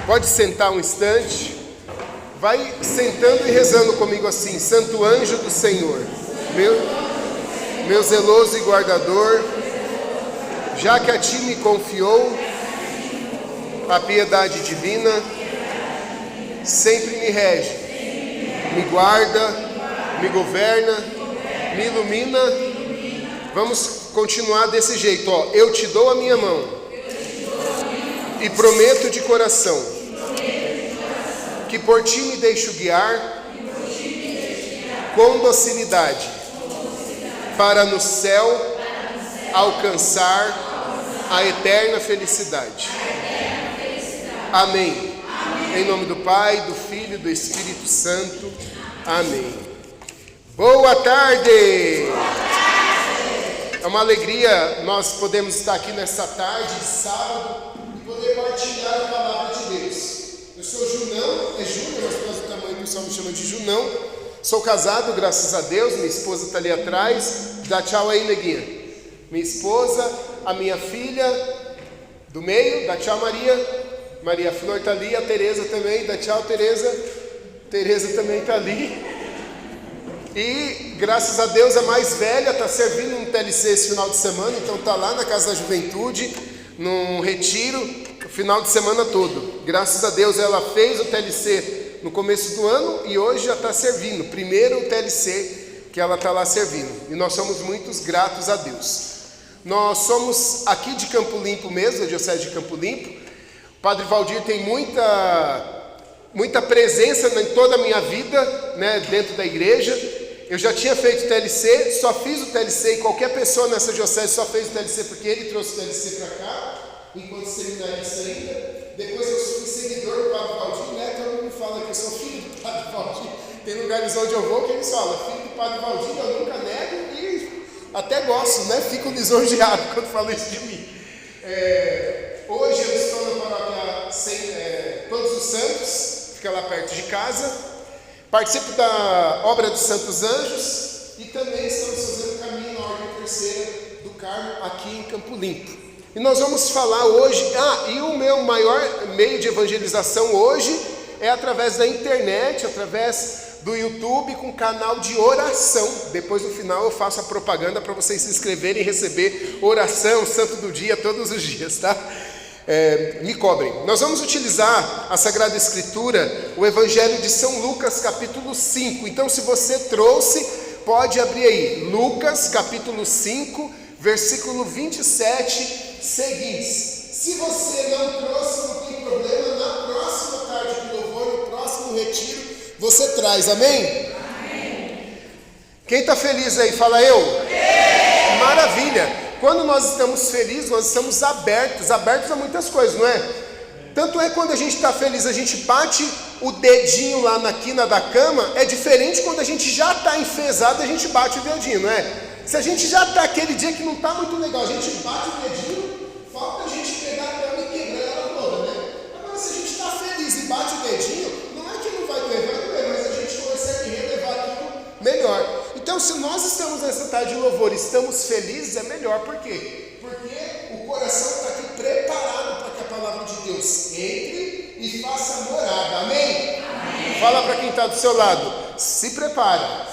Pode sentar um instante. Vai sentando e rezando comigo assim: Santo anjo do Senhor, meu zeloso e guardador, já que a ti me confiou a piedade divina, sempre me rege, me guarda, me governa, me ilumina. Vamos continuar desse jeito, ó. Eu te dou a minha mão e prometo de coração que por ti me deixo guiar com docilidade para no céu alcançar a eterna felicidade. Amém. Em nome do Pai, do Filho e do Espírito Santo. Amém. Boa tarde! É uma alegria nós podemos estar aqui nessa tarde de sábado e poder partilhar a palavra de Deus. Eu sou Junão, Júnior, mas por causa do tamanho o pessoal me chama de Junão. Sou casado, graças a Deus, minha esposa está ali atrás. Dá tchau aí, neguinha. Minha esposa, a minha filha do meio, dá tchau, Maria. Maria Flor está ali, a Tereza também, dá tchau, Tereza. Tereza também está ali. E graças a Deus a mais velha está servindo um TLC esse final de semana, então está lá na Casa da Juventude, num retiro, o final de semana todo. Graças a Deus ela fez o TLC no começo do ano e hoje já está servindo, primeiro o TLC que ela está lá servindo. E nós somos muito gratos a Deus. Nós somos aqui de Campo Limpo mesmo, a Diocese de Campo Limpo. O Padre Valdir tem muita presença em toda a minha vida, né, dentro da igreja. Eu já tinha feito TLC, só fiz o TLC, e qualquer pessoa nessa diocese só fez o TLC porque ele trouxe o TLC para cá, enquanto seminarista ainda. Depois eu fui seguidor do Padre Valdir, né? Todo mundo fala que eu sou filho do Padre Valdir. Tem lugares onde eu vou que eles falam, filho do Padre Valdir, eu nunca nego e até gosto, né? Fico lisonjeado quando falam isso de mim. Hoje eu estou na paróquia Todos os Santos, fica lá perto de casa. Participo da obra dos Santos Anjos e também estamos fazendo o caminho na Ordem Terceira do Carmo aqui em Campo Limpo. E nós vamos falar hoje, e o meu maior meio de evangelização hoje é através da internet, através do YouTube, com canal de oração. Depois no final eu faço a propaganda para vocês se inscreverem e receber oração, santo do dia, todos os dias, tá? Me cobrem. Nós vamos utilizar a Sagrada Escritura, o Evangelho de São Lucas, capítulo 5. Então, se você trouxe, pode abrir aí. Lucas, capítulo 5, versículo 27 seguintes. Se você não trouxe, não tem problema. Na próxima tarde de louvor, no próximo retiro, você traz. Amém? Amém. Quem está feliz aí? Fala eu. Amém. Maravilha. Quando nós estamos felizes, nós estamos abertos a muitas coisas, não é? Tanto é quando a gente está feliz, a gente bate o dedinho lá na quina da cama, é diferente quando a gente já está enfesado, a gente bate o dedinho, não é? Se a gente já está aquele dia que não está muito legal, a gente bate o dedinho, falta a gente pegar a cama e quebrar ela toda, né? Agora, se a gente está feliz e bate o dedinho, não é que não vai doer, mas a gente consegue relevar aquilo melhor. Então, se nós estamos nessa tarde de louvor e estamos felizes, é melhor. Por quê? Porque o coração está aqui preparado para que a palavra de Deus entre e faça morada. Amém? Amém. Fala para quem está do seu lado. Se prepara.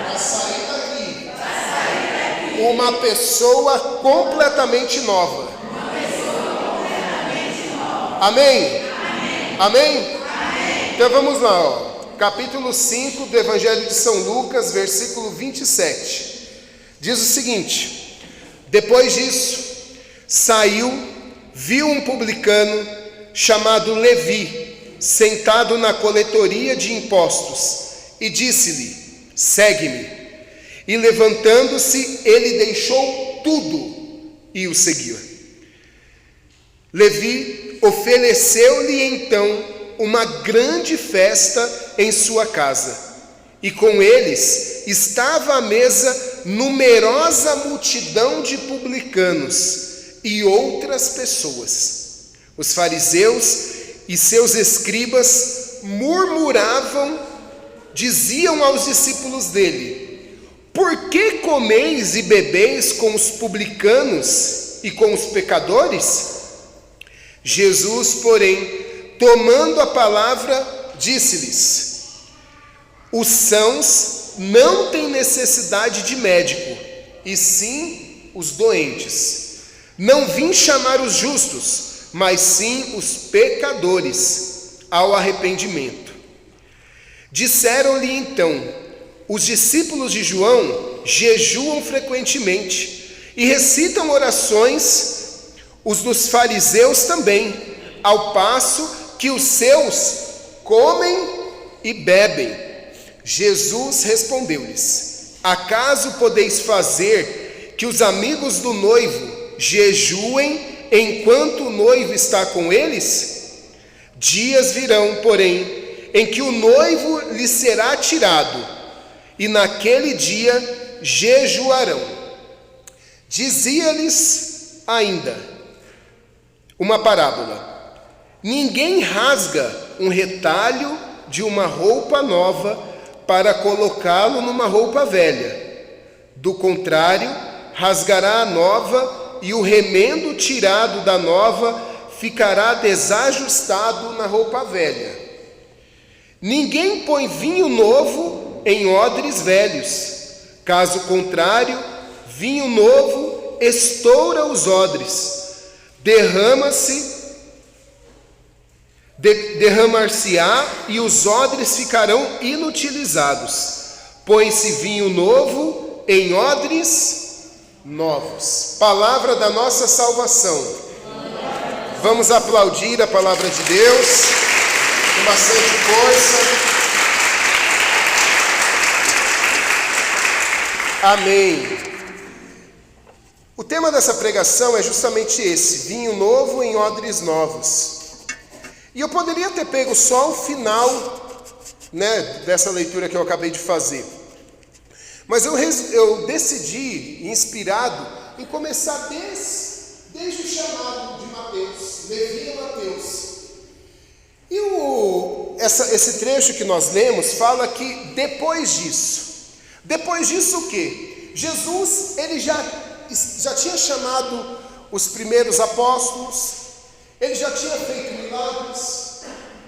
Para sair daqui. Uma pessoa completamente nova. Amém? Amém? Então vamos lá, ó. Capítulo 5 do Evangelho de São Lucas, versículo 27. Diz o seguinte: depois disso, saiu, viu um publicano chamado Levi, sentado na coletoria de impostos, e disse-lhe: segue-me. E levantando-se, ele deixou tudo e o seguiu. Levi ofereceu-lhe então uma grande festa em sua casa, e com eles estava à mesa numerosa multidão de publicanos e outras pessoas. Os fariseus e seus escribas murmuravam, diziam aos discípulos dele: por que comeis e bebeis com os publicanos e com os pecadores? Jesus, porém, tomando a palavra, disse-lhes: os sãos não têm necessidade de médico, e sim os doentes. Não vim chamar os justos, mas sim os pecadores ao arrependimento. Disseram-lhe então: os discípulos de João jejuam frequentemente e recitam orações, os dos fariseus também, ao passo que os seus comem e bebem. Jesus respondeu-lhes: acaso podeis fazer que os amigos do noivo jejuem enquanto o noivo está com eles? Dias virão, porém, em que o noivo lhes será tirado, e naquele dia jejuarão. Dizia-lhes ainda uma parábola: ninguém rasga um retalho de uma roupa nova para colocá-lo numa roupa velha. Do contrário, rasgará a nova, e o remendo tirado da nova ficará desajustado na roupa velha. Ninguém põe vinho novo em odres velhos. Caso contrário, vinho novo estoura os odres, derramar-se-á e os odres ficarão inutilizados. Põe-se vinho novo em odres novos. Palavra da nossa salvação. Vamos aplaudir a palavra de Deus com bastante força. Amém. O tema dessa pregação é justamente esse: vinho novo em odres novos. E eu poderia ter pego só o final, dessa leitura que eu acabei de fazer. Mas eu decidi, inspirado, em começar desde o chamado de Mateus, Levi a Mateus. E esse trecho que nós lemos fala que depois disso o quê? Jesus, ele já tinha chamado os primeiros apóstolos, ele já tinha feito milagres,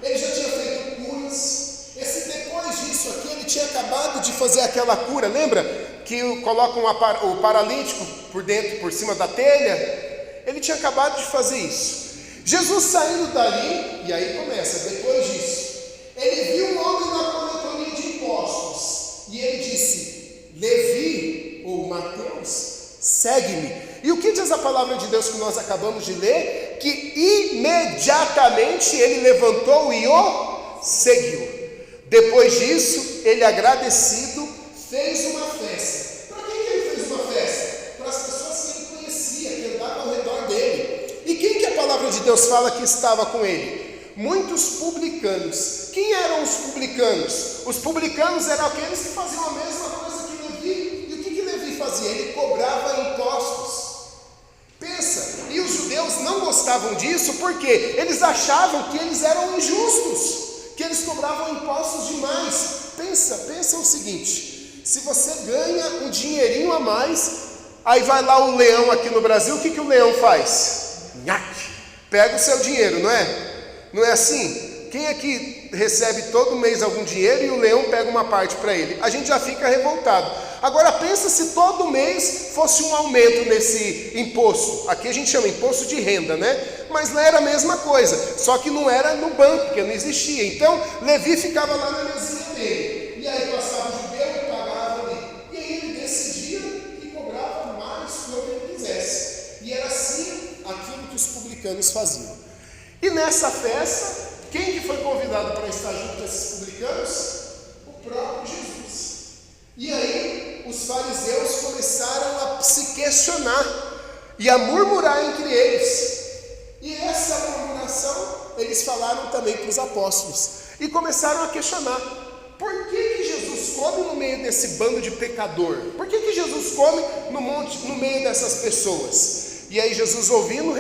ele já tinha feito curas. Depois disso aqui, ele tinha acabado de fazer aquela cura, lembra? Que colocam o paralítico por cima da telha. Ele tinha acabado de fazer isso. Jesus saindo dali, e aí começa, depois disso, ele viu um homem na coletoria de impostos, e ele disse: Levi, ou Mateus, segue-me. E o que diz a palavra de Deus que nós acabamos de ler? Que imediatamente ele levantou e o seguiu. Depois disso, ele, agradecido, fez uma festa. Para quem que ele fez uma festa? Para as pessoas que ele conhecia, que andavam ao redor dele. E quem que a palavra de Deus fala que estava com ele? Muitos publicanos. Quem eram os publicanos? Os publicanos eram aqueles que faziam a mesma coisa que Levi. E o que Levi fazia? Ele cobrava impostos. Pensa, e os judeus não gostavam disso porque eles achavam que eles eram injustos, que eles cobravam impostos demais. Pensa o seguinte: se você ganha um dinheirinho a mais, aí vai lá o leão aqui no Brasil, o que o leão faz? Pega o seu dinheiro, não é? Não é assim? Quem aqui recebe todo mês algum dinheiro e o leão pega uma parte para ele? A gente já fica revoltado. Agora pensa se todo mês fosse um aumento nesse imposto. Aqui a gente chama imposto de renda, né? Mas lá era a mesma coisa, só que não era no banco, porque não existia. Então Levi ficava lá na mesinha dele, e aí passava o judeu e pagava ali, e aí ele decidia e cobrava mais quanto ele quisesse. E era assim aquilo que os publicanos faziam. E nessa festa, quem que foi convidado para estar junto com esses publicanos? O próprio Jesus. E aí os fariseus começaram a se questionar e a murmurar entre eles. E essa murmuração eles falaram também para os apóstolos e começaram a questionar: por que Jesus come no meio desse bando de pecador? Por que Jesus come no meio dessas pessoas? E aí Jesus, ouvindo,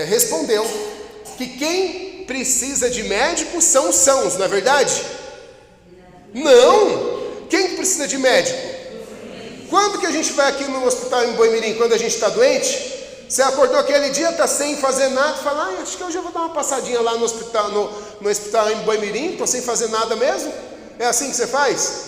respondeu que quem precisa de médico são os sãos, não é verdade? Não! Quem precisa de médico? Quando que a gente vai aqui no hospital em Boimirim? Quando a gente está doente? Você acordou aquele dia, está sem fazer nada, fala, acho que hoje eu vou dar uma passadinha lá no hospital, no hospital em Boimirim, estou sem fazer nada mesmo? É assim que você faz?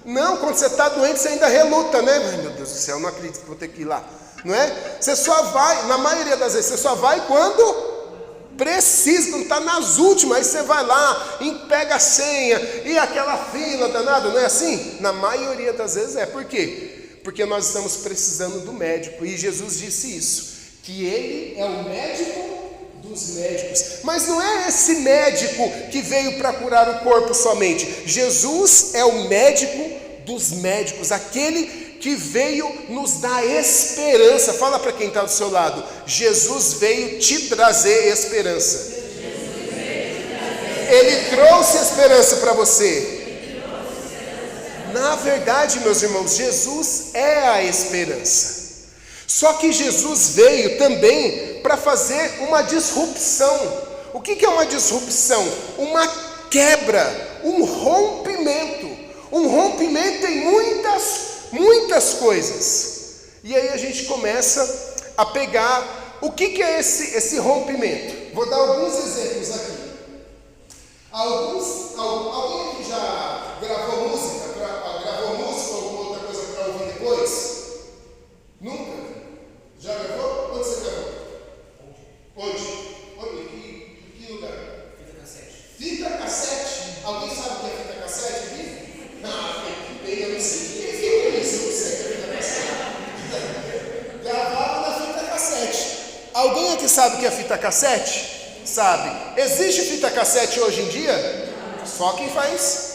Não, quando você está doente, você ainda reluta, né? Ai, meu Deus do céu, não acredito que vou ter que ir lá. Não é? Você só vai, na maioria das vezes, você só vai quando precisa, quando está nas últimas, aí você vai lá, pega a senha, e aquela fila danada, não é assim? Na maioria das vezes é. Por quê? Porque nós estamos precisando do médico, e Jesus disse isso, que Ele é o médico dos médicos. Mas não é esse médico que veio para curar o corpo somente. Jesus é o médico dos médicos, aquele que veio nos dar esperança. Fala para quem está do seu lado, Jesus veio te trazer esperança. Ele trouxe esperança para você. Na verdade, meus irmãos, Jesus é a esperança. Só que Jesus veio também para fazer uma disrupção. O que é uma disrupção? Uma quebra, um rompimento. Um rompimento em muitas coisas. E aí a gente começa a pegar o que é esse rompimento. Vou dar alguns exemplos aqui. Alguém aqui já gravou música ou alguma outra coisa para ouvir depois? Nunca? Já gravou? Onde você gravou? Onde? Em que lugar? Fita cassete. Fita cassete? Alguém sabe o que é fita cassete aqui? Não, eu não sei. Quem viu isso? Eu não sei o que é fita cassete. Gravava na fita cassete. Alguém aqui sabe o que é fita cassete? Sabe. Existe fita cassete hoje em dia? Só quem faz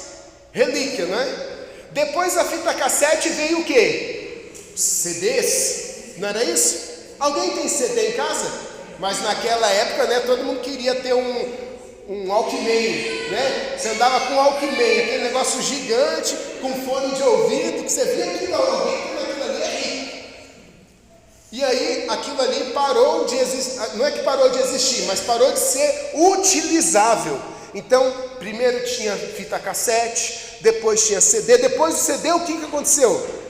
relíquia, né? Depois da fita cassete veio o quê? CDs, não era isso? Alguém tem CD em casa? Mas naquela época, né, todo mundo queria ter um Walkman, né? Você andava com um Walkman, aquele negócio gigante, com fone de ouvido, que você via aquilo, alguém com aquilo ali é rico. E aí, aquilo ali parou de existir, não é que parou de existir, mas parou de ser utilizável. Então, primeiro tinha fita cassete, depois tinha CD, depois do CD o que aconteceu?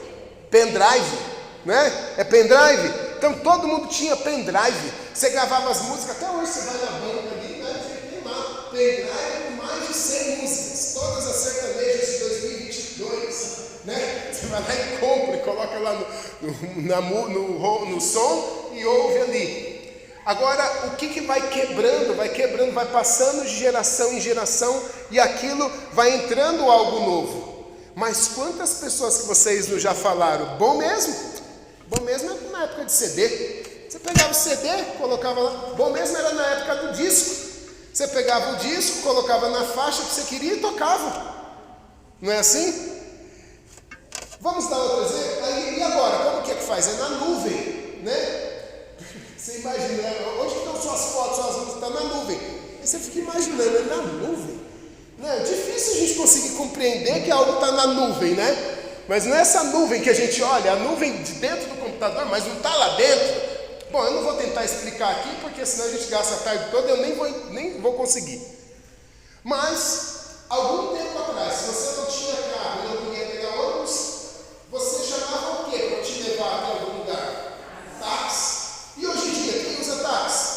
Pendrive, né? É pendrive? Então todo mundo tinha pendrive, você gravava as músicas, até hoje você vai na banca ali, né? Tem lá, pendrive com mais de 100 músicas, todas as sertanejas de 2022, né? Você vai lá e compra e coloca lá no som e ouve ali. Agora, o que vai quebrando, vai passando de geração em geração e aquilo vai entrando algo novo. Mas quantas pessoas que vocês já falaram, bom mesmo é na época de CD. Você pegava o CD, colocava lá, bom mesmo era na época do disco. Você pegava o disco, colocava na faixa que você queria e tocava. Não é assim? Vamos dar outro exemplo? E agora, como que faz? É na nuvem, né? Você imagina, onde estão suas fotos, suas músicas? Está na nuvem. Aí você fica imaginando, é na nuvem? Não, é difícil a gente conseguir compreender que algo está na nuvem, né? Mas não é essa nuvem que a gente olha, a nuvem de dentro do computador, mas não está lá dentro. Bom, eu não vou tentar explicar aqui, porque senão a gente gasta a tarde toda e eu nem vou conseguir. Mas, algum tempo atrás, se você não tinha carro e não podia pegar ônibus, você chamava o quê para te levar até algum lugar? Táxi. E hoje em dia, quem usa táxi?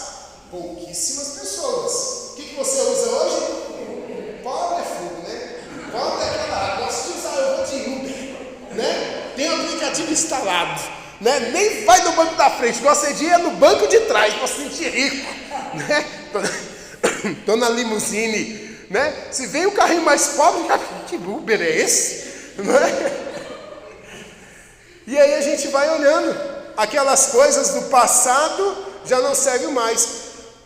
Pouquíssimas pessoas. O que você usa hoje? Pobre é fogo, né? Pobre é aquela, gosto de usar, eu vou de Uber, né? Tem o aplicativo instalado, né? Nem vai no banco da frente, gosta de ir no banco de trás, para se sentir rico, né? Tô na limusine, né? Se vem o carrinho mais pobre, que Uber é esse? Não é? E aí a gente vai olhando, aquelas coisas do passado já não servem mais.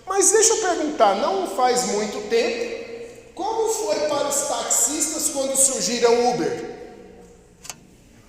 Mas deixa eu perguntar, não faz muito tempo, como foi para os taxistas quando surgiram Uber?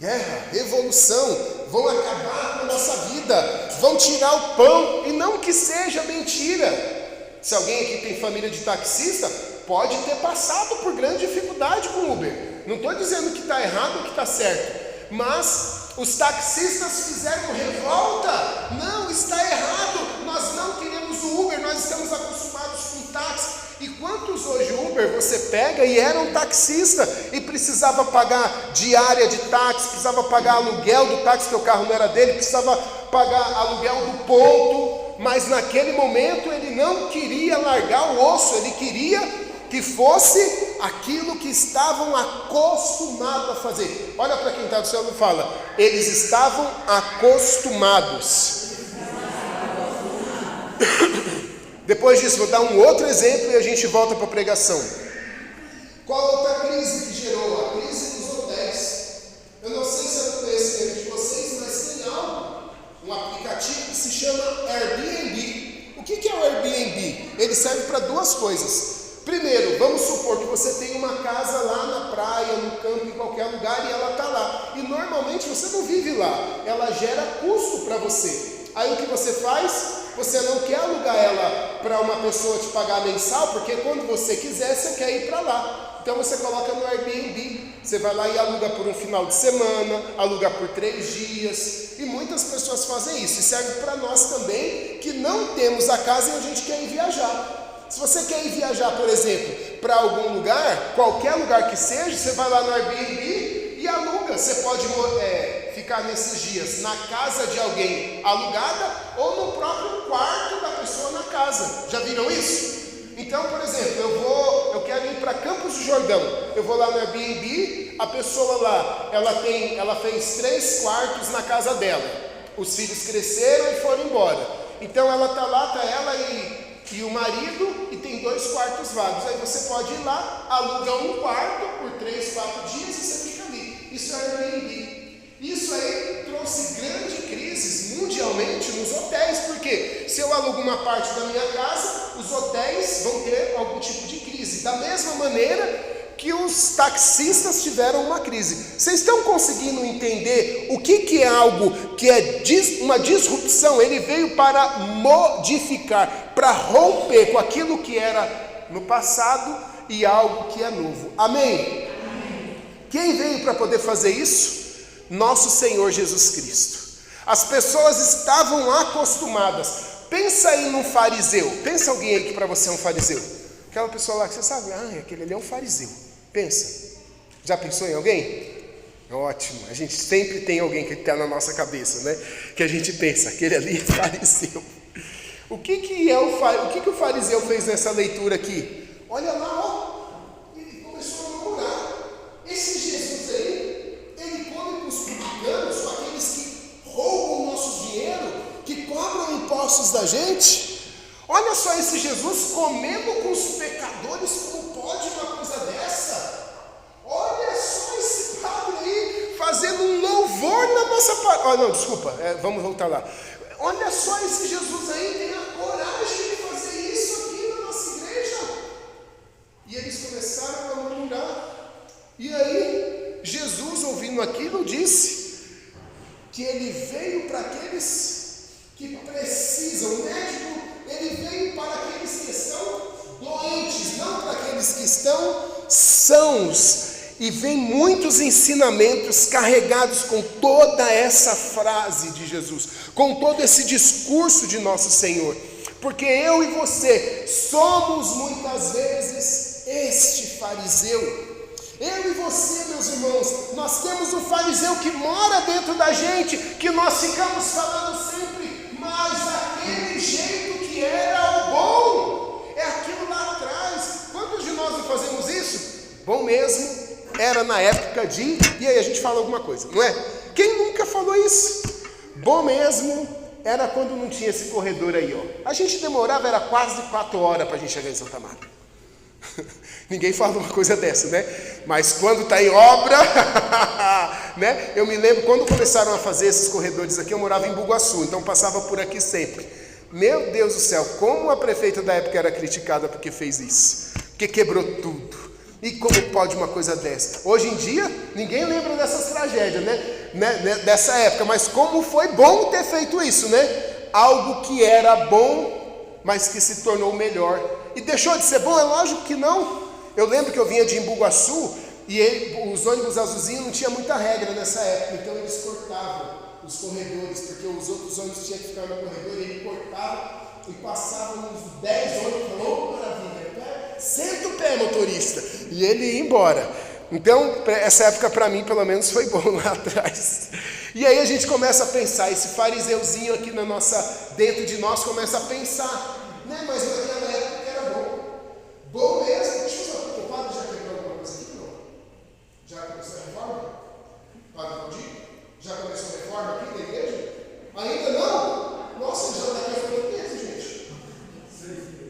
Guerra, revolução, vão acabar com a nossa vida, vão tirar o pão, e não que seja mentira. Se alguém aqui tem família de taxista, pode ter passado por grande dificuldade com Uber. Não estou dizendo que está errado ou que está certo, mas os taxistas fizeram revolta. Não, está errado, nós não queremos o Uber, nós estamos acostumados com táxi. E quantos hoje Uber você pega e era um taxista e precisava pagar diária de táxi, precisava pagar aluguel do táxi, que o carro não era dele, precisava pagar aluguel do ponto, mas naquele momento ele não queria largar o osso, ele queria que fosse aquilo que estavam acostumados a fazer. Olha para quem está do céu e fala, eles estavam acostumados. Depois disso, vou dar um outro exemplo e a gente volta para a pregação. Qual outra crise que gerou? A crise dos hotéis. Eu não sei se é do conhecimento de vocês, mas tem algo, um aplicativo que se chama Airbnb. O que é o Airbnb? Ele serve para duas coisas. Primeiro, vamos supor que você tem uma casa lá na praia, no campo, em qualquer lugar, e ela está lá. E normalmente você não vive lá, ela gera custo para você. Aí o que você faz? Você não quer alugar ela para uma pessoa te pagar mensal, porque quando você quiser, você quer ir para lá. Então você coloca no Airbnb, você vai lá e aluga por um final de semana, aluga por 3 dias, e muitas pessoas fazem isso. E serve para nós também, que não temos a casa e a gente quer ir viajar. Se você quer ir viajar, por exemplo, para algum lugar, qualquer lugar que seja, você vai lá no Airbnb e aluga. Você pode ficar nesses dias na casa de alguém alugada ou no próprio quarto da pessoa na casa. Já viram isso? Então, por exemplo, eu quero ir para Campos do Jordão. Eu vou lá no Airbnb, a pessoa lá, ela fez 3 quartos na casa dela. Os filhos cresceram e foram embora. Então ela está lá, está ela e o marido, e tem 2 quartos vagos. Aí você pode ir lá, aluga um quarto por 3, 4 dias e você fica ali. Isso é Airbnb. Isso aí trouxe grandes crises mundialmente nos hotéis, porque se eu alugo uma parte da minha casa, os hotéis vão ter algum tipo de crise. Da mesma maneira que os taxistas tiveram uma crise. Vocês estão conseguindo entender o que é algo que é uma disrupção? Ele veio para modificar, para romper com aquilo que era no passado e algo que é novo. Amém? Amém. Quem veio para poder fazer isso? Nosso Senhor Jesus Cristo. As pessoas estavam acostumadas. Pensa aí num fariseu. Pensa alguém aí que para você é um fariseu. Aquela pessoa lá que você sabe, aquele ali é um fariseu. Pensa. Já pensou em alguém? Ótimo. A gente sempre tem alguém que está na nossa cabeça, né? Que a gente pensa, aquele ali é fariseu. O que o fariseu fez nessa leitura aqui? Olha lá, ó. Ele começou a namorar. Esse Jesus aí, ele come com os publicanos, com aqueles que roubam o nosso dinheiro, que cobram impostos da gente. Olha só esse Jesus comendo com os pecadores, como pode uma coisa dessa? Olha só esse padre aí fazendo um louvor na nossa paróquia. Vamos voltar lá. Olha só esse Jesus aí tem a coragem de fazer isso aqui na nossa igreja. E eles começaram a murmurar. E aí, Jesus, ouvindo aquilo, disse que ele veio para aqueles que precisam. O médico, ele veio para aqueles que estão doentes, não para aqueles que estão sãos. E vem muitos ensinamentos carregados com toda essa frase de Jesus, com todo esse discurso de nosso Senhor. Porque eu e você somos muitas vezes este fariseu. Eu e você, meus irmãos, nós temos um fariseu que mora dentro da gente, que nós ficamos falando sempre, mas aquele jeito que era o bom, é aquilo lá atrás. Quantos de nós não fazemos isso? Bom mesmo era na época e aí a gente fala alguma coisa, não é? Quem nunca falou isso? Bom mesmo era quando não tinha esse corredor aí, ó. A gente demorava, era quase 4 horas para a gente chegar em Santa Marta. Ninguém fala uma coisa dessa, né? Mas quando está em obra, né? Eu me lembro, quando começaram a fazer esses corredores aqui, eu morava em Bugaçu, então passava por aqui sempre. Meu Deus do céu, como a prefeita da época era criticada porque fez isso, porque quebrou tudo. E como pode uma coisa dessa? Hoje em dia, ninguém lembra dessas tragédias, né? Dessa época, mas como foi bom ter feito isso, né? Algo que era bom, mas que se tornou melhor. E deixou de ser bom? É lógico que não. Eu lembro que eu vinha de Embu-Guaçu e os ônibus azulzinhos não tinha muita regra nessa época, então eles cortavam os corredores, porque os outros ônibus tinham que ficar no corredor, e ele cortava e passava uns 10 ônibus, falou, maravilha, senta o pé, motorista, e ele ia embora. Então, essa época para mim, pelo menos, foi bom lá atrás. E aí a gente começa a pensar, esse fariseuzinho aqui dentro de nós começa a pensar, né? Mas naquela época era bom. Bom mesmo. Deixa eu só, o padre já quebrou alguma coisa aqui? Não. Já começou a reforma? Padre Valdir? Já começou a reforma aqui da igreja? Ainda não? Nossa, ele já está aqui há quanto tempo, gente?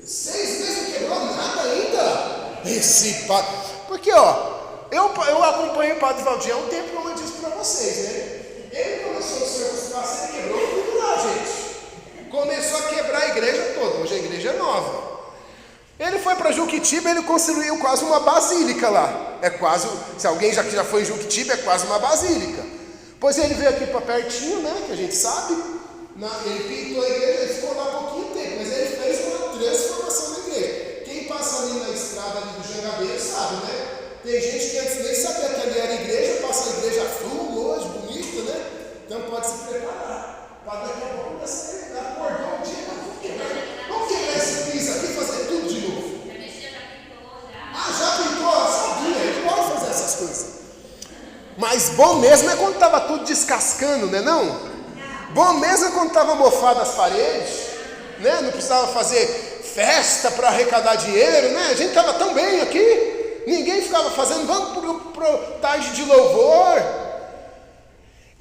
6 meses não quebrou nada ainda? Esse padre. Porque, ó, eu acompanhei o Padre Valdir há um tempo, como eu disse para vocês, né? Ele começou o seu espaço, ele quebrou tudo lá, gente. Começou a quebrar a igreja toda. Hoje a igreja é nova. Ele foi para Juquitiba, ele construiu quase uma basílica lá. É quase, se alguém já foi em Juquitiba, é quase uma basílica. Pois ele veio aqui para pertinho, né? Que a gente sabe. Ele pintou a igreja, ele ficou lá pouquinho tempo, mas ele fez uma transformação da igreja. Quem passa ali na estrada ali do Jangadeiro sabe, né? Tem gente que antes nem sabia que ali era igreja, passa a igreja full hoje, bonita, né? Então pode se preparar. Para daqui a pouco você acordou um dia, vamos quebrar esse piso aqui e fazer tudo de novo. Já pintou, sabia, ele pode fazer essas coisas. Mas bom mesmo é quando estava tudo descascando, né não? Bom mesmo é quando estava mofado as paredes, né? Não precisava fazer festa para arrecadar dinheiro, né? A gente estava tão bem aqui. Ninguém ficava fazendo, vamos para tarde de louvor.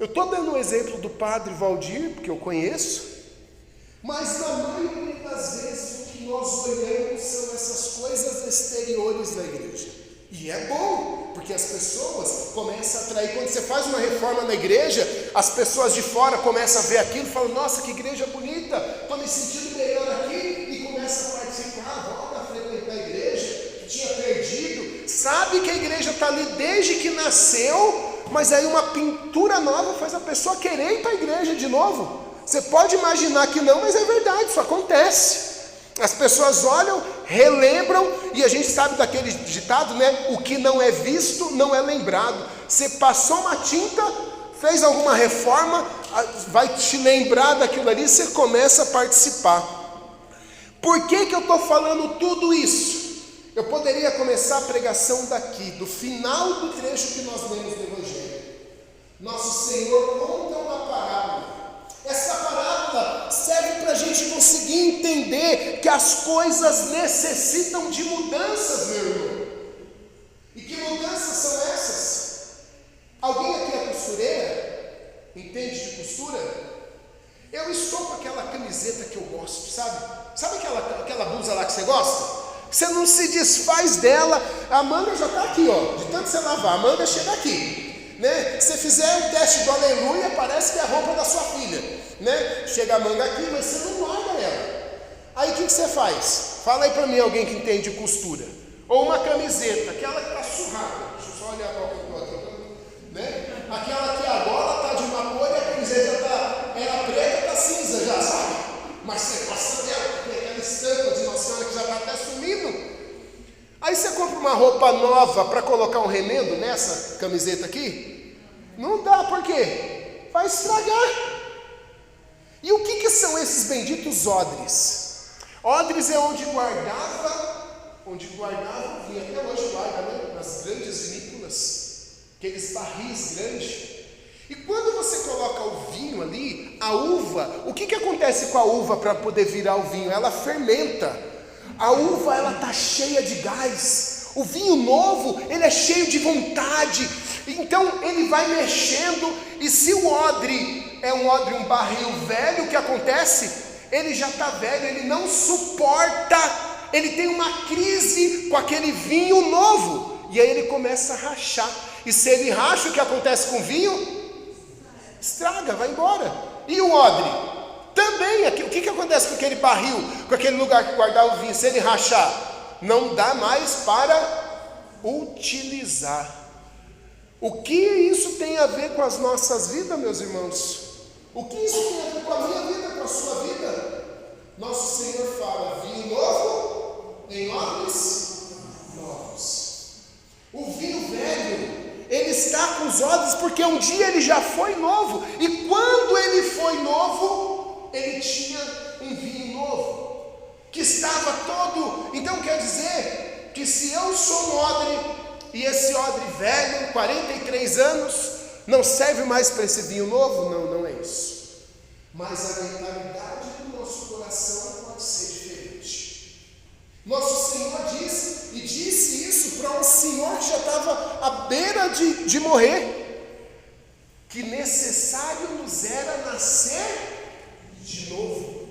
Eu estou dando um exemplo do Padre Valdir, porque eu conheço, mas na maioria das vezes o que nós olhamos são essas coisas exteriores da igreja. E é bom, porque as pessoas começam a atrair. Quando você faz uma reforma na igreja, as pessoas de fora começam a ver aquilo e falam, nossa, que igreja bonita, estou me sentindo melhor aqui, e começam a participar, volta a frequentar a igreja, que tinha perdido. Sabe que a igreja está ali desde que nasceu, mas aí uma pintura nova faz a pessoa querer ir para a igreja de novo. Você pode imaginar que não, mas é verdade, isso acontece. As pessoas olham, relembram, e a gente sabe daquele ditado, né? O que não é visto não é lembrado. Você passou uma tinta, fez alguma reforma, vai te lembrar daquilo ali, você começa a participar. Por que eu estou falando tudo isso? Eu poderia começar a pregação daqui, do final do trecho que nós lemos do Evangelho. Nosso Senhor conta uma parábola. Essa parábola serve para a gente conseguir entender que as coisas necessitam de mudanças, meu irmão. E que mudanças são essas? Alguém aqui é costureira? Entende de costura? Eu estou com aquela camiseta que eu gosto, sabe? Sabe aquela blusa lá que você gosta? Você não se desfaz dela, a manga já está aqui, ó. De tanto você lavar, a manga chega aqui, né? Se você fizer o teste do aleluia, parece que é a roupa da sua filha, né? Chega a manga aqui, mas você não larga ela. Aí o que você faz? Fala aí para mim alguém que entende costura. Ou uma camiseta, aquela que está surrada. Deixa eu só olhar qual que eu estou aqui, né? Aquela que a gola está de uma cor e a camiseta era preta, está cinza já, sabe? Mas você gosta dela, tem aquela estampa de Nossa Senhora que já está até sumindo. Aí você compra uma roupa nova para colocar um remendo nessa camiseta aqui? Não dá, por quê? Vai estragar. E o que são esses benditos odres? Odres é onde guardava o vinho, até hoje guarda, né? Nas grandes vinícolas, aqueles barris grandes. E quando você coloca o vinho ali, a uva, o que acontece com a uva para poder virar o vinho? Ela fermenta. A uva, ela está cheia de gás. O vinho novo, ele é cheio de vontade. Então, ele vai mexendo. E se o odre é um barril velho, o que acontece? Ele já está velho, ele não suporta. Ele tem uma crise com aquele vinho novo. E aí ele começa a rachar. E se ele racha, o que acontece com o vinho? Estraga, vai embora. E o odre? Também, o que acontece com aquele barril, com aquele lugar que guardava o vinho? Se ele rachar, não dá mais para utilizar. O que isso tem a ver com as nossas vidas, meus irmãos? O que isso tem a ver com a minha vida, com a sua vida? Nosso Senhor fala, vinho novo em odres novos. O vinho velho, ele está com os odres porque um dia ele já foi novo. E quando ele foi novo, ele tinha um vinho novo, que estava todo. Então quer dizer que se eu sou um odre e esse odre velho, 43 anos, não serve mais para esse vinho novo? Não, não é isso. Mas a mentalidade do nosso coração pode ser diferente. Nosso Senhor disse, e disse isso para um senhor que já estava à beira de morrer, que necessário nos era nascer de novo.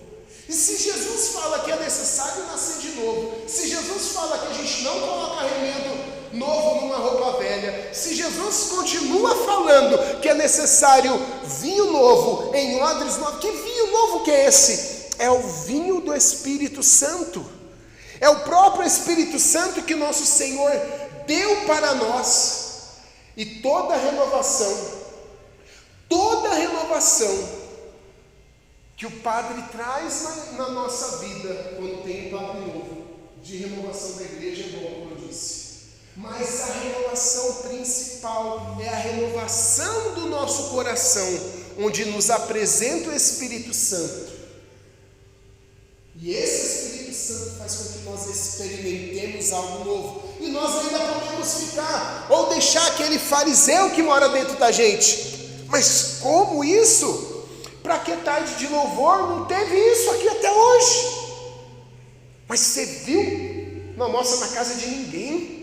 E se Jesus fala que é necessário nascer de novo, se Jesus fala que a gente não coloca remendo novo numa roupa velha, se Jesus continua falando que é necessário vinho novo em odres novos, que vinho novo que é esse? É o vinho do Espírito Santo. É o próprio Espírito Santo que nosso Senhor deu para nós. E toda renovação que o Padre traz na nossa vida, quando tem um Padre novo, de renovação da igreja, é bom, como eu disse. Mas a renovação principal é a renovação do nosso coração, onde nos apresenta o Espírito Santo. E esse Espírito Santo faz com que nós experimentemos algo novo. E nós ainda podemos ficar, ou deixar aquele fariseu que mora dentro da gente. Mas como isso? Para que tarde de louvor? Não teve isso aqui até hoje. Mas você viu? Não almoça na casa de ninguém.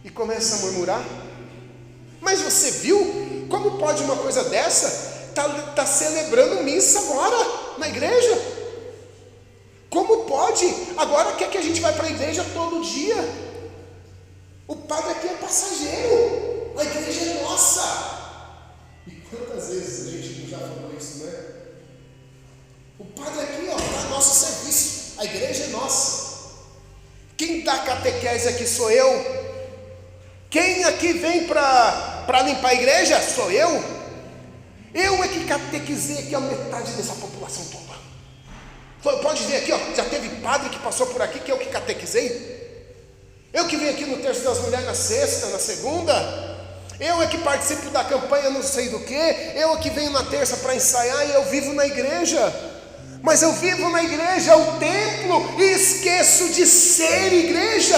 E começa a murmurar. Mas você viu? Como pode uma coisa dessa? Tá celebrando missa agora na igreja. Como pode? Agora quer que a gente vai para a igreja todo dia. O padre aqui é passageiro. A igreja é nossa. E quantas vezes a gente já falou isso, né? O padre aqui, está a nosso serviço. A igreja é nossa. Quem dá catequese aqui sou eu. Quem aqui vem para limpar a igreja sou eu. Eu é que catequizei aqui a metade dessa população toda. Pode ver aqui, já teve padre que passou por aqui que eu que catequizei. Eu que venho aqui no terço das mulheres na sexta, na segunda. Eu é que participo da campanha não sei do que. Eu é que venho na terça para ensaiar e eu vivo na igreja. Mas eu vivo na igreja, o templo, e esqueço de ser igreja.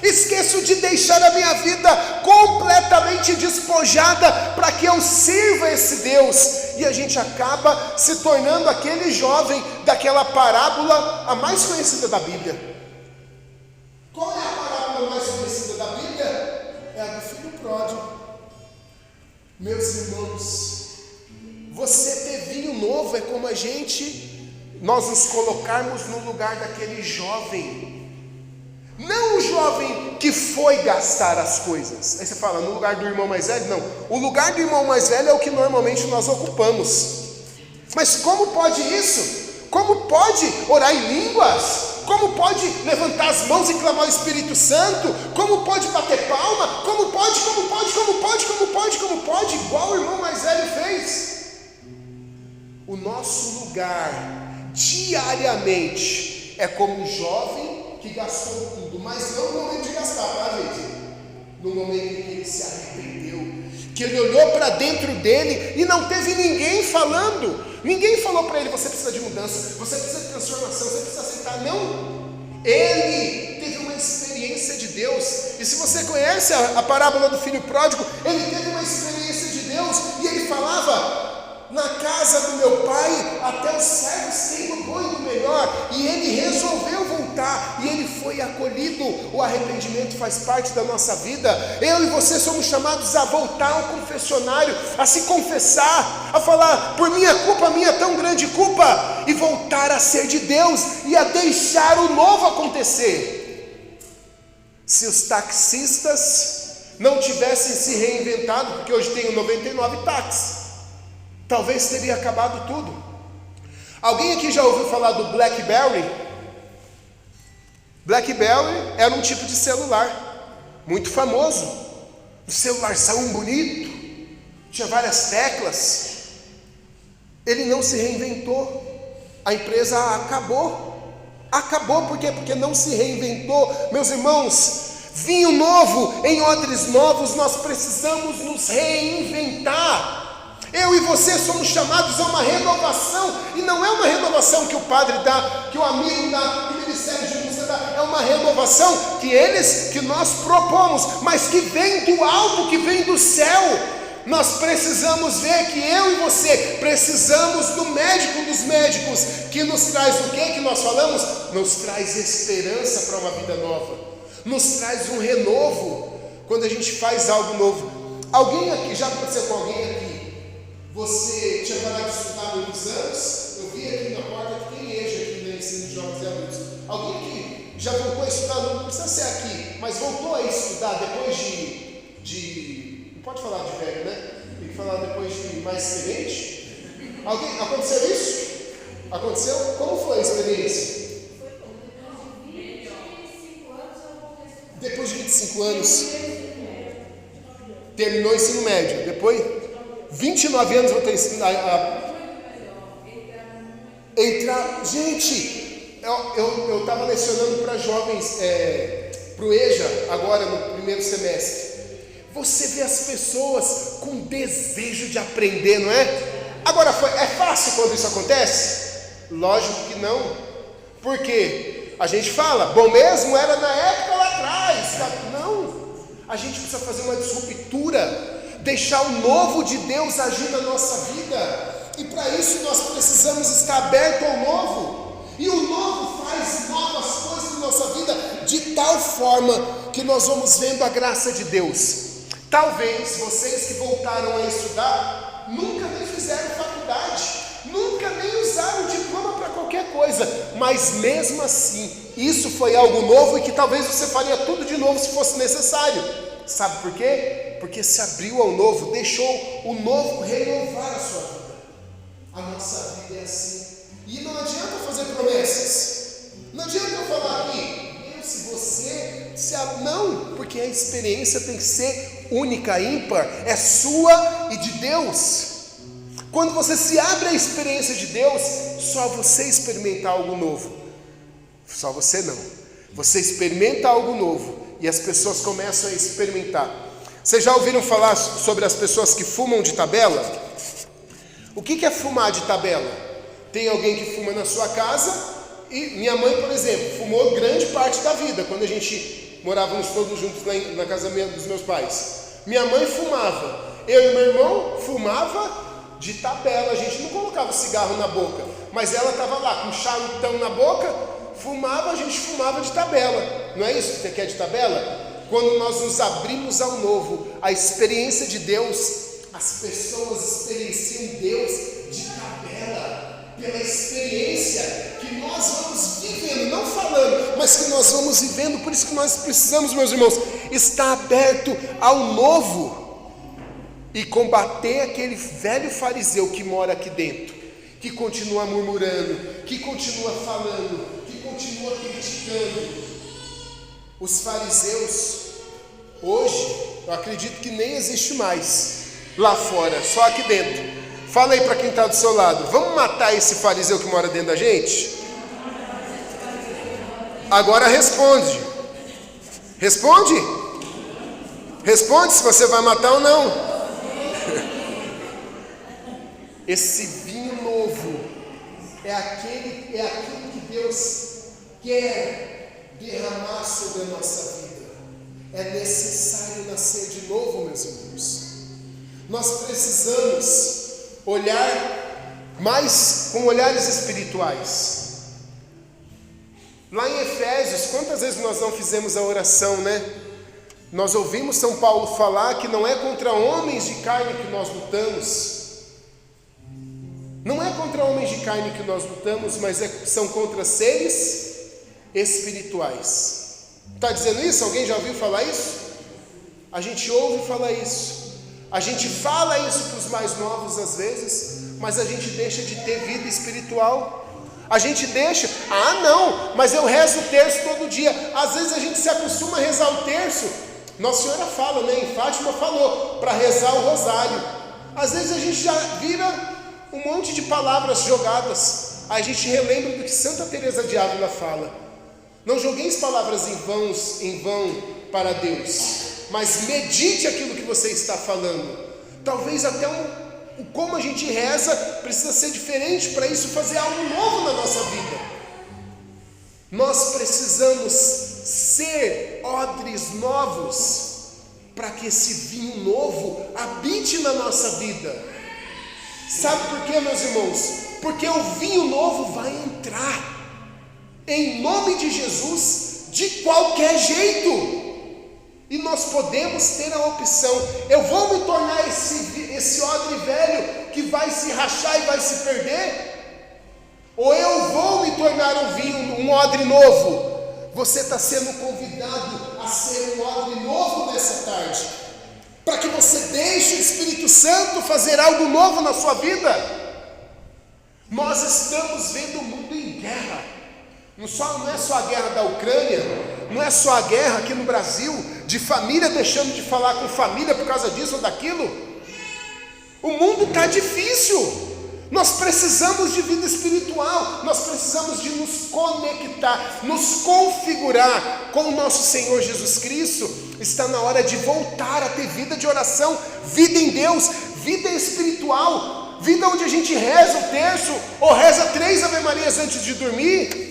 Esqueço de deixar a minha vida completamente despojada para que eu sirva esse Deus. E a gente acaba se tornando aquele jovem daquela parábola, a mais conhecida da Bíblia. Qual é a parábola mais conhecida da Bíblia? É a do filho pródigo. Meus irmãos, você ter vinho novo é como nós nos colocarmos no lugar daquele jovem. Não o jovem que foi gastar as coisas. Aí você fala, no lugar do irmão mais velho? Não, o lugar do irmão mais velho é o que normalmente nós ocupamos. Mas como pode isso? Como pode orar em línguas? Como pode levantar as mãos e clamar o Espírito Santo? Como pode bater palma? Como pode, igual o irmão mais velho fez? O nosso lugar, diariamente, é como um jovem que gastou tudo, mas não no momento de gastar, tá, gente? No momento em que ele se arrependeu, que ele olhou para dentro dele e não teve ninguém falando. Ninguém falou para ele, você precisa de mudança, você precisa de transformação, você precisa aceitar. Não, ele teve uma experiência de Deus. E se você conhece a parábola do filho pródigo, ele teve uma experiência de Deus. E ele falava, na casa do meu pai, até os servos têm do bom e do melhor. E ele resolveu voltar, e ele foi acolhido. O arrependimento faz parte da nossa vida. Eu e você somos chamados a voltar ao confessionário, a se confessar, a falar, por minha culpa, minha tão grande culpa, e voltar a ser de Deus, e a deixar o novo acontecer. Se os taxistas não tivessem se reinventado, porque hoje tem 99 táxis, talvez teria acabado tudo. Alguém aqui já ouviu falar do BlackBerry? BlackBerry era um tipo de celular muito famoso. O celularzão bonito, tinha várias teclas. Ele não se reinventou. A empresa acabou. Acabou por quê? Porque não se reinventou. Meus irmãos, vinho novo em odres novos, nós precisamos nos reinventar. Eu e você somos chamados a uma renovação, e não é uma renovação que o padre dá, que o amigo dá, que o ministério de música dá, é uma uma renovação que nós propomos, mas que vem do alto, que vem do céu. Nós precisamos ver que eu e você precisamos do médico dos médicos, que nos traz o que nós falamos? Nos traz esperança para uma vida nova, nos traz um renovo, quando a gente faz algo novo. Alguém aqui, já aconteceu com alguém aqui, você tinha parado de estudar há muitos anos? Eu vi aqui na porta que tem igreja aqui no ensino de jovens e adultos. Alguém aqui já voltou a estudar, não precisa ser aqui, mas voltou a estudar depois não pode falar de velho, né? Tem que falar depois de mais experiente. Alguém, aconteceu isso? Aconteceu? Como foi a experiência? Depois de 25 anos, terminou o ensino médio. Depois, 29 anos, vou ter entrar. Gente, eu estava lecionando para jovens, para o EJA, agora no primeiro semestre. Você vê as pessoas com desejo de aprender, não é? Agora, é fácil quando isso acontece? Lógico que não. Por quê? A gente fala, bom mesmo era na época lá atrás. Não, a gente precisa fazer uma disruptura, deixar o novo de Deus agir na nossa vida. E para isso nós precisamos estar aberto ao novo. E o novo faz novas coisas na nossa vida, de tal forma que nós vamos vendo a graça de Deus. Talvez vocês que voltaram a estudar nunca nem fizeram faculdade, nunca nem usaram o diploma para qualquer coisa, mas mesmo assim, isso foi algo novo e que talvez você faria tudo de novo se fosse necessário. Sabe por quê? Porque se abriu ao novo, deixou o novo renovar a sua vida. A nossa vida é assim. E não adianta fazer promessas, não adianta eu falar aqui, se você não, porque a experiência tem que ser única, ímpar, é sua e de Deus. Quando você se abre à experiência de Deus, só você experimenta algo novo. Só você não. Você experimenta algo novo e as pessoas começam a experimentar. Vocês já ouviram falar sobre as pessoas que fumam de tabela? O que é fumar de tabela? Tem alguém que fuma na sua casa. E minha mãe, por exemplo, fumou grande parte da vida, quando a gente morávamos todos juntos na casa dos meus pais. Minha mãe fumava, eu e meu irmão fumava de tabela, a gente não colocava cigarro na boca, mas ela estava lá com um charutão na boca, fumava, a gente fumava de tabela. Não é isso que você quer de tabela? Quando nós nos abrimos ao novo, a experiência de Deus, as pessoas experienciam Deus de tabela, pela experiência que nós vamos vivendo, não falando, mas que nós vamos vivendo. Por isso que nós precisamos, meus irmãos, estar aberto ao novo e combater aquele velho fariseu que mora aqui dentro, que continua murmurando, que continua falando, que continua criticando. Os fariseus, hoje, eu acredito que nem existe mais lá fora, só aqui dentro. Fala aí para quem está do seu lado, vamos matar esse fariseu que mora dentro da gente? Agora responde. Responde? Responde se você vai matar ou não. Esse vinho novo é aquilo que Deus quer derramar sobre a nossa vida. É necessário nascer de novo, meus irmãos. Nós precisamos olhar mais com olhares espirituais. Lá em Efésios, quantas vezes nós não fizemos a oração, né? Nós ouvimos São Paulo falar que não é contra homens de carne que nós lutamos. Não é contra homens de carne que nós lutamos, mas são contra seres espirituais. Está dizendo isso? Alguém já ouviu falar isso? A gente ouve falar isso. A gente fala isso para os mais novos às vezes, mas a gente deixa de ter vida espiritual. A gente deixa, não, mas eu rezo o terço todo dia. Às vezes a gente se acostuma a rezar o terço. Nossa Senhora fala, né? Em Fátima falou, para rezar o rosário. Às vezes a gente já vira um monte de palavras jogadas. A gente relembra do que Santa Teresa de Ávila fala. Não jogueis palavras em vão para Deus, mas medite aquilo que você está falando. Talvez até como a gente reza precisa ser diferente para isso fazer algo novo na nossa vida. Nós precisamos ser odres novos, para que esse vinho novo habite na nossa vida. Sabe por quê, meus irmãos? Porque o vinho novo vai entrar, em nome de Jesus, de qualquer jeito. E nós podemos ter a opção: eu vou me tornar esse odre velho que vai se rachar e vai se perder? Ou eu vou me tornar um odre novo? Você está sendo convidado a ser um odre novo nessa tarde, para que você deixe o Espírito Santo fazer algo novo na sua vida. Nós estamos vendo o mundo em guerra. Não é só a guerra da Ucrânia, não é só a guerra aqui no Brasil, de família deixando de falar com família por causa disso ou daquilo. O mundo está difícil. Nós precisamos de vida espiritual, nós precisamos de nos conectar, nos configurar com o nosso Senhor Jesus Cristo. Está na hora de voltar a ter vida de oração, vida em Deus, vida espiritual, vida onde a gente reza o terço ou reza 3 Ave Marias antes de dormir.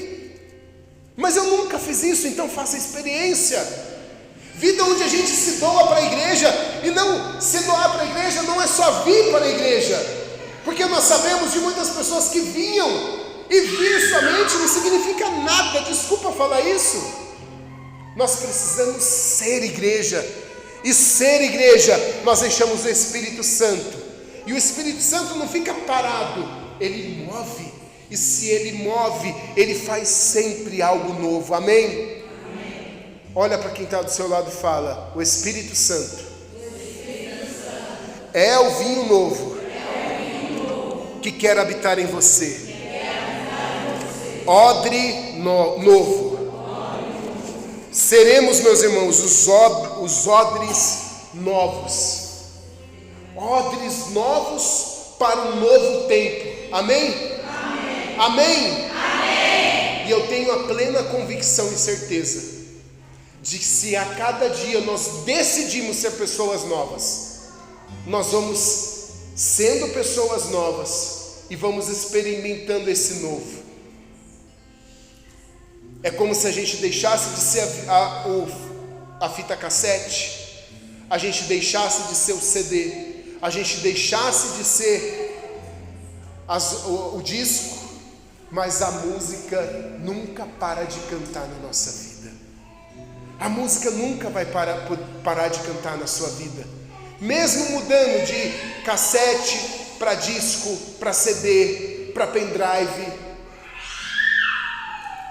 Mas eu nunca fiz isso, então faça a experiência. Vida onde a gente se doa para a igreja, e não se doar para a igreja não é só vir para a igreja, porque nós sabemos de muitas pessoas que vinham, e vir somente não significa nada, desculpa falar isso. Nós precisamos ser igreja, e ser igreja nós deixamos o Espírito Santo, e o Espírito Santo não fica parado, ele move. E se ele move, ele faz sempre algo novo, amém? Amém. Olha para quem está do seu lado e fala: o Espírito Santo, é o vinho novo, que quer habitar em você. Odre novo. Seremos, meus irmãos, os odres novos. Odres novos para um novo tempo, amém? Amém? Amém? E eu tenho a plena convicção e certeza de que se a cada dia nós decidimos ser pessoas novas, nós vamos sendo pessoas novas e vamos experimentando esse novo. É como se a gente deixasse de ser a fita cassete, a gente deixasse de ser o CD, a gente deixasse de ser o disco, mas a música nunca para de cantar na nossa vida. A música nunca vai parar de cantar na sua vida. Mesmo mudando de cassete para disco, para CD, para pendrive,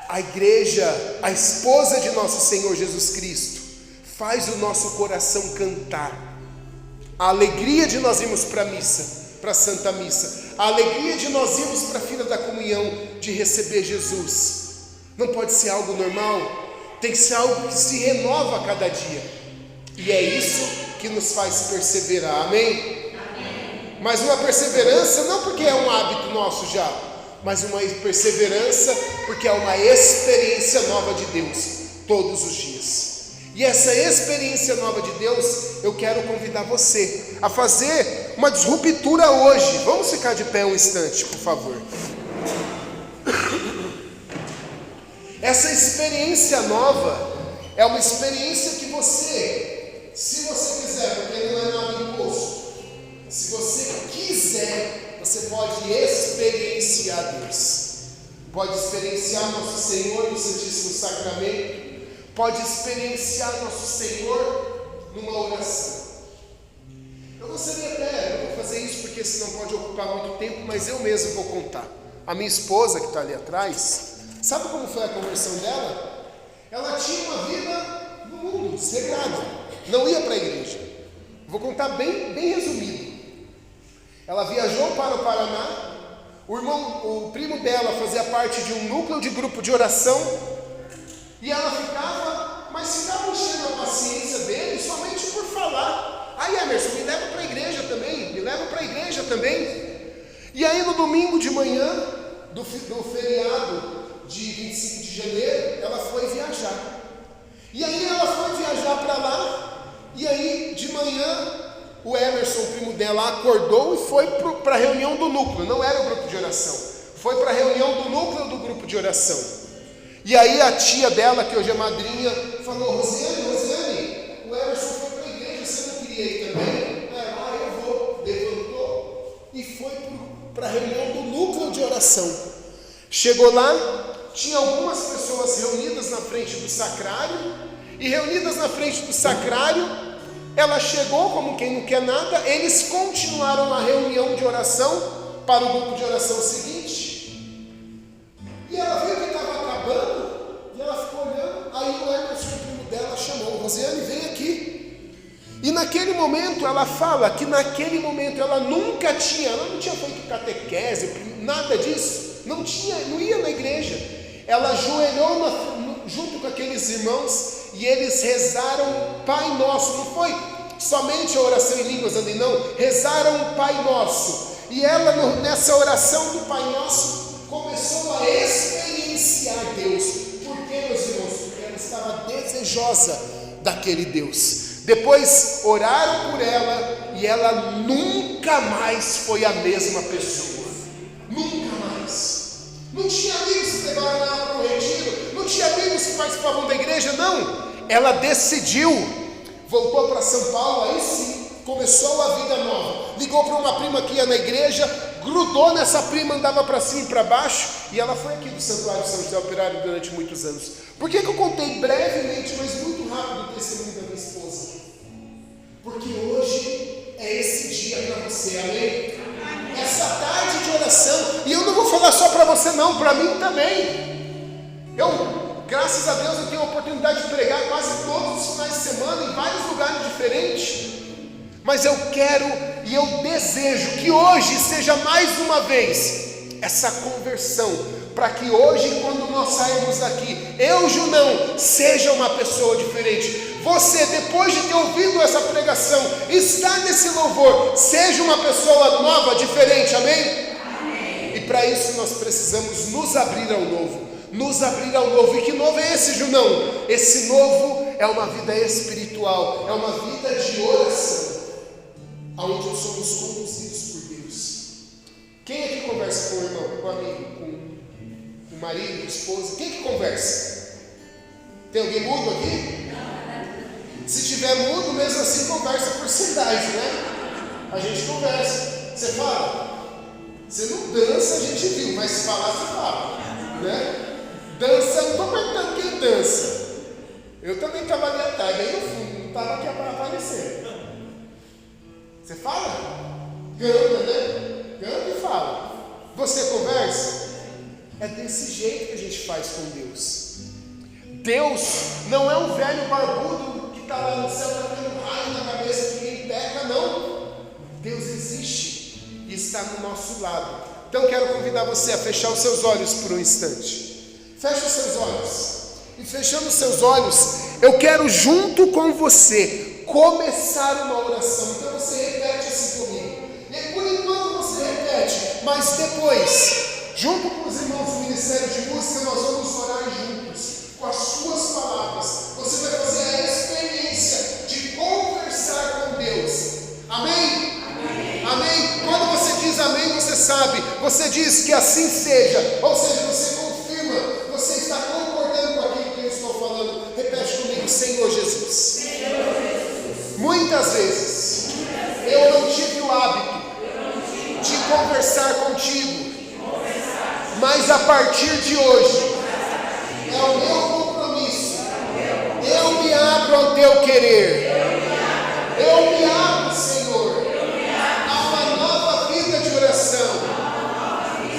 a igreja, a esposa de nosso Senhor Jesus Cristo, faz o nosso coração cantar. A alegria de nós irmos para a missa, para a Santa Missa, a alegria de nós irmos para a fila da comunhão, de receber Jesus, não pode ser algo normal, tem que ser algo que se renova a cada dia, e é isso que nos faz perseverar, amém? Amém. Mas uma perseverança não porque é um hábito nosso já, mas uma perseverança porque é uma experiência nova de Deus, todos os dias. E essa experiência nova de Deus, eu quero convidar você a fazer uma disruptura hoje. Vamos ficar de pé um instante, por favor. Essa experiência nova é uma experiência que você, se você quiser, porque não é nada imposto, se você quiser, você pode experienciar Deus. Pode experienciar nosso Senhor no Santíssimo Sacramento, pode experienciar nosso Senhor numa oração. Eu gostaria até, eu vou fazer isso porque senão pode ocupar muito tempo, mas eu mesmo vou contar. A minha esposa que está ali atrás, sabe como foi a conversão dela? Ela tinha uma vida no mundo, desregrada, não ia para a igreja. Vou contar bem resumido. Ela viajou para o Paraná, o primo dela fazia parte de um núcleo de grupo de oração, e ela ficava enchendo a paciência dele somente por falar. Aí, Emerson, me leva para a igreja também, E aí no domingo de manhã, do feriado de 25 de janeiro, ela foi viajar. E aí ela foi viajar para lá, e aí de manhã, o Emerson, o primo dela, acordou e foi para a reunião do núcleo, não era o grupo de oração, foi para a reunião do núcleo do grupo de oração. E aí a tia dela, que hoje é madrinha, falou: Rosiane, o Emerson foi para a igreja, você não queria ir também? Eu vou. Levantou e foi para a reunião do núcleo de oração. Chegou lá, tinha algumas pessoas reunidas na frente do sacrário, e reunidas na frente do sacrário, ela chegou como quem não quer nada. Eles continuaram a reunião de oração para o grupo de oração seguinte, e ela viu que estava acabando, e ela ficou olhando. Aí o Emerson, o primo dela, chamou: Rosiane, vem aqui. E naquele momento, ela fala que naquele momento ela não tinha feito catequese, nada disso, não ia na igreja. Ela ajoelhou junto com aqueles irmãos, e eles rezaram Pai Nosso. Não foi somente a oração em línguas ali, não, rezaram Pai Nosso. E ela, nessa oração do Pai Nosso, começou a experienciar Deus. Por quê, meus irmãos? Porque ela estava desejosa daquele Deus. Depois oraram por ela, e ela nunca mais foi a mesma pessoa. Nunca mais. Não tinha amigos que levaram ela para o retiro, não tinha amigos que participavam da igreja, não. Ela decidiu, voltou para São Paulo, aí sim, começou a vida nova. Ligou para uma prima que ia na igreja, grudou nessa prima, andava para cima e para baixo, e ela foi aqui do Santuário São José Operário durante muitos anos. Por que eu contei brevemente, mas muito rápido, o testemunho da minha esposa? Porque hoje é esse dia para você, amém? Essa tarde de oração, e eu não vou falar só para você não, para mim também. Graças a Deus, eu tenho a oportunidade de pregar quase todos os finais de semana, em vários lugares diferentes. Mas eu quero e eu desejo que hoje seja mais uma vez essa conversão, para que hoje, quando nós sairmos daqui, eu, Junão, seja uma pessoa diferente. Você, depois de ter ouvido essa pregação, está nesse louvor, seja uma pessoa nova, diferente, amém? Amém. E para isso nós precisamos nos abrir ao novo. Nos abrir ao novo. E que novo é esse, Junão? Esse novo é uma vida espiritual, é uma vida de oração, onde somos conduzidos por Deus. Quem é que conversa com o irmão, com o amigo, com o marido, com a esposa? Quem é que conversa? Tem alguém mudo aqui? Se tiver mudo, mesmo assim conversa por sinais, né? A gente conversa. Você fala? Você não dança, a gente viu, mas se falar, você fala, né? Dança, não estou perguntando quem dança. Eu também estava ali atrás, bem no fundo, não estava aqui para aparecer. Você fala? Canta, né? Canta e fala. Você conversa? É desse jeito que a gente faz com Deus. Deus não é um velho barbudo que está lá no céu, está tendo raio na cabeça que ninguém peca, não. Deus existe e está no nosso lado. Então quero convidar você a fechar os seus olhos por um instante. Feche os seus olhos. E fechando os seus olhos, eu quero junto com você começar uma oração. Então você repete assim comigo. E por enquanto você repete, mas depois, junto com os irmãos do Ministério de Música, nós vamos orar juntos, com as suas palavras. Você vai fazer a experiência de conversar com Deus. Amém? Amém. Amém. Quando você diz amém, você sabe, você diz que assim seja, ou seja, você confirma, você está concordando com aquilo que eu estou falando. Repete comigo: Senhor Jesus. Senhor Jesus. Muitas vezes eu não tive o hábito de conversar contigo, mas a partir de hoje é o meu compromisso. Eu me abro ao teu querer. Eu me abro, Senhor, a uma nova vida de oração,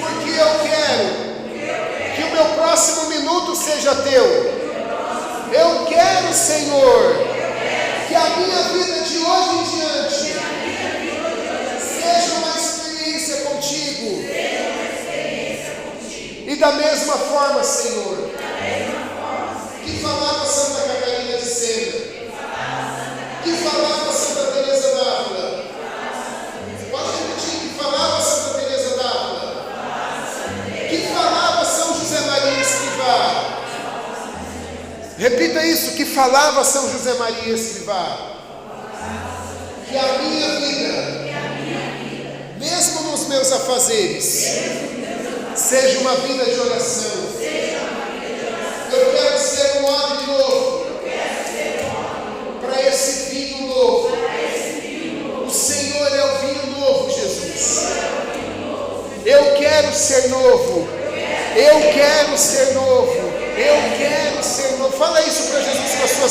porque eu quero que o meu próximo minuto seja teu. Eu quero, Senhor, que a minha vida de hoje em diante seja uma experiência contigo. E da mesma forma, Senhor, que falava Santa Catarina de Sena, que falava Santa Teresa d'Ávila. Pode repetir: que falava Santa Teresa d'Ávila, que falava São José Maria Escrivá. Repita isso: que falava São José Maria Escrivá. Que a minha vida, mesmo nos meus afazeres, seja uma vida de oração.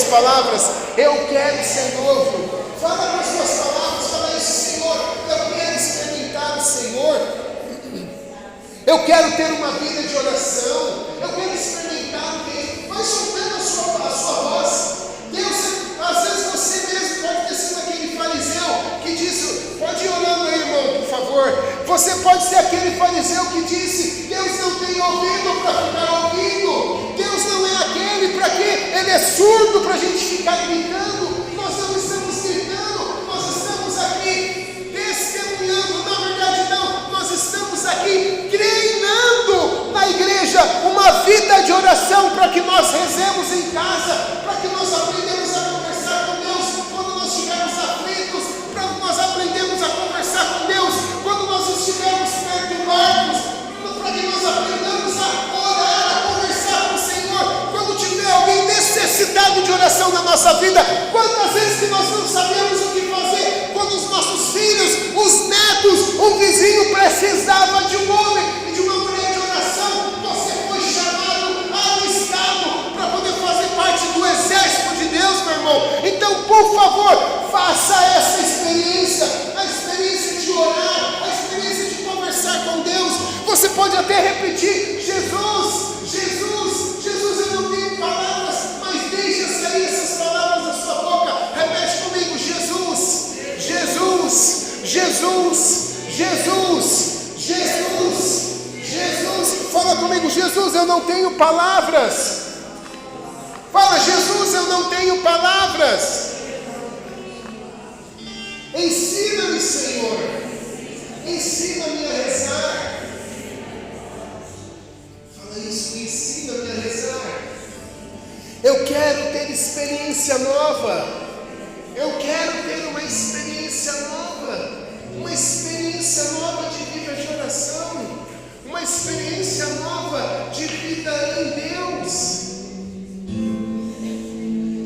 palavras: eu quero ser novo. Fala com as suas palavras, fala isso: Senhor, eu quero experimentar o Senhor. Eu quero ter uma vida de oração. Eu quero experimentar o Deus. Vai soltando a sua voz. Deus, às vezes você mesmo pode ter sido aquele fariseu que disse, pode ir orando aí, irmão, por favor. Você pode ser aquele fariseu que disse: Deus não tem ouvido para ficar ouvindo. Deus não é aquele para quê? Ele é surdo para a gente ficar gritando. Nós não estamos gritando, nós estamos aqui testemunhando. Na verdade não, nós estamos aqui treinando na igreja uma vida de oração, para que nós rezemos em casa, para que nós aprendamos a conversar com Deus quando nós estivermos aflitos, para que nós aprendamos a conversar com Deus quando nós estivermos perturbados, para que nós aprendamos a orar, a conversar com o Senhor quando tiver alguém necessitado de oração na nossa vida. Quantas vezes que nós não sabemos o que fazer, quando os nossos filhos, os netos, um vizinho precisava de um homem e de uma mulher de oração, você foi chamado, alistado para poder fazer parte do exército de Deus, meu irmão. Então, por favor, faça essa experiência, a experiência de orar, a experiência de conversar com Deus. Você pode até repetir: Jesus, Jesus, Jesus, eu não tenho palavras, mas deixa sair essas palavras da sua boca. Repete comigo: Jesus, Jesus, Jesus, Jesus, Jesus, Jesus. Fala comigo: Jesus, eu não tenho palavras. Fala: Jesus, eu não tenho palavras. Ensina-me, Senhor, ensina-me a rezar. Fala isso: ensina-me a rezar. Eu quero ter experiência nova. Eu quero ter uma experiência nova. Uma experiência nova de vida de oração. Uma experiência nova de vida em Deus.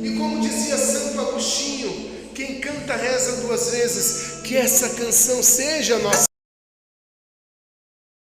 E como dizia Santo Agostinho: quem canta reza duas vezes. Que essa canção seja a nossa